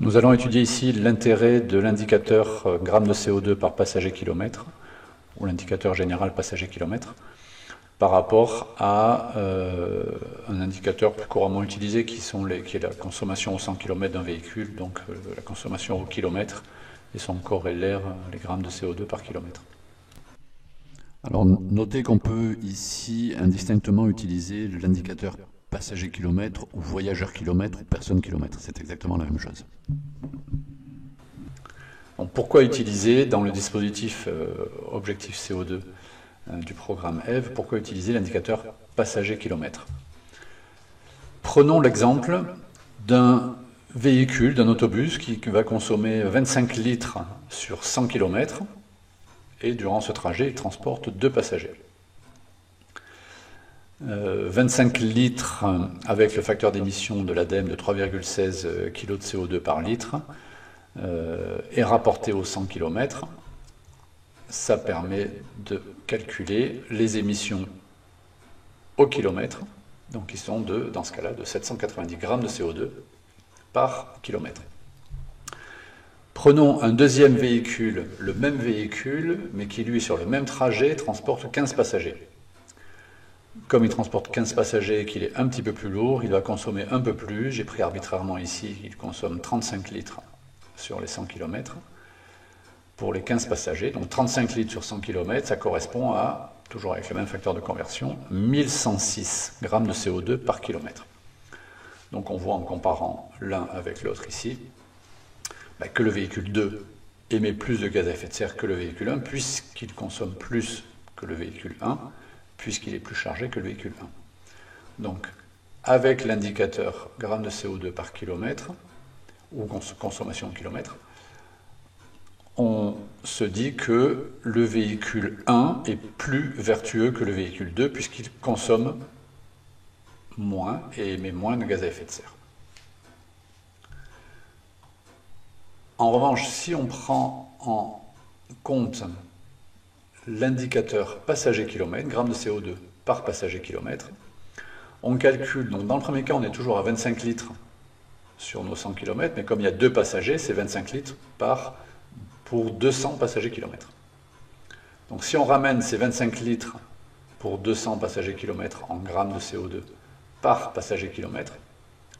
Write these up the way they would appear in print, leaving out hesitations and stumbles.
Nous allons étudier ici l'intérêt de l'indicateur gramme de CO2 par passager kilomètre, ou l'indicateur général passager kilomètre, par rapport à un indicateur plus couramment utilisé qui est la consommation au 100 km d'un véhicule, donc la consommation au kilomètre, et son corrélaire, les grammes de CO2 par kilomètre. Alors notez qu'on peut ici indistinctement utiliser l'indicateur passager kilomètre ou voyageur kilomètre ou personne kilomètre, c'est exactement la même chose. Donc, pourquoi utiliser dans le dispositif objectif CO2 du programme EVE, pourquoi utiliser l'indicateur passager kilomètre? Prenons l'exemple d'un véhicule, d'un autobus qui va consommer 25 litres sur 100 km et durant ce trajet, il transporte 2 passagers. 25 litres avec le facteur d'émission de l'ADEME de 3,16 kg de CO2 par litre et rapporté aux 100 km, ça permet de calculer les émissions au kilomètre, donc qui sont dans ce cas-là, de 790 grammes de CO2 par kilomètre. Prenons un deuxième véhicule, le même véhicule, mais qui lui, sur le même trajet, transporte 15 passagers. Comme il transporte 15 passagers et qu'il est un petit peu plus lourd, il va consommer un peu plus. J'ai pris arbitrairement ici, il consomme 35 litres sur les 100 km pour les 15 passagers. Donc 35 litres sur 100 km, ça correspond à, toujours avec le même facteur de conversion, 1106 grammes de CO2 par kilomètre. Donc on voit en comparant l'un avec l'autre ici, que le véhicule 2 émet plus de gaz à effet de serre que le véhicule 1, puisqu'il consomme plus que le véhicule 1, puisqu'il est plus chargé que le véhicule 1. Donc, avec l'indicateur grammes de CO2 par kilomètre, ou consommation au kilomètre, on se dit que le véhicule 1 est plus vertueux que le véhicule 2, puisqu'il consomme moins et émet moins de gaz à effet de serre. En revanche, si on prend en compte l'indicateur passager-kilomètre, grammes de CO2 par passager-kilomètre, on calcule, donc dans le premier cas, on est toujours à 25 litres sur nos 100 km, mais comme il y a 2 passagers, c'est 25 litres pour 200 passagers-kilomètres. Donc si on ramène ces 25 litres pour 200 passagers-kilomètres en grammes de CO2 par passager-kilomètre,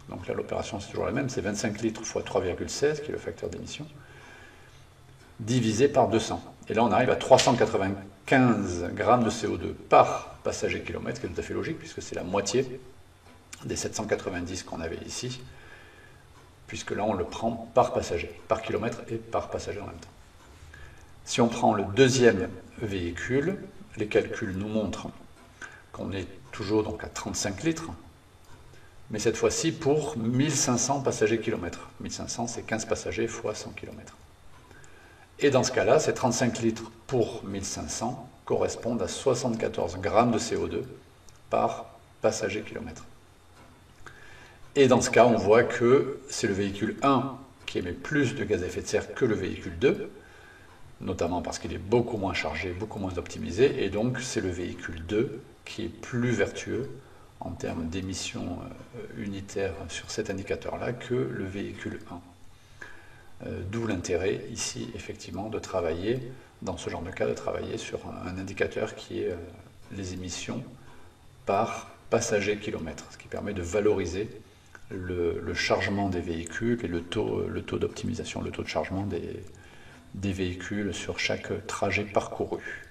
donc là l'opération c'est toujours la même, c'est 25 litres fois 3,16, qui est le facteur d'émission, divisé par 200. Et là on arrive à 395 grammes de CO2 par passager-kilomètre, qui est tout à fait logique, puisque c'est la moitié des 790 qu'on avait ici, puisque là on le prend par passager, par kilomètre et par passager en même temps. Si on prend le deuxième véhicule, les calculs nous montrent qu'on est toujours donc à 35 litres, mais cette fois-ci pour 1500 passagers-kilomètres. 1500, c'est 15 passagers fois 100 km. Et dans ce cas-là, ces 35 litres pour 1500 correspondent à 74 grammes de CO2 par passager-kilomètre. Et dans ce cas, on voit que c'est le véhicule 1 qui émet plus de gaz à effet de serre que le véhicule 2, notamment parce qu'il est beaucoup moins chargé, beaucoup moins optimisé, et donc c'est le véhicule 2 qui est plus vertueux en termes d'émissions unitaires sur cet indicateur-là que le véhicule 1. D'où l'intérêt ici, effectivement, de travailler, dans ce genre de cas, de travailler sur un indicateur qui est les émissions par passager-kilomètre, ce qui permet de valoriser le chargement des véhicules et le taux d'optimisation, le taux de chargement des véhicules sur chaque trajet parcouru.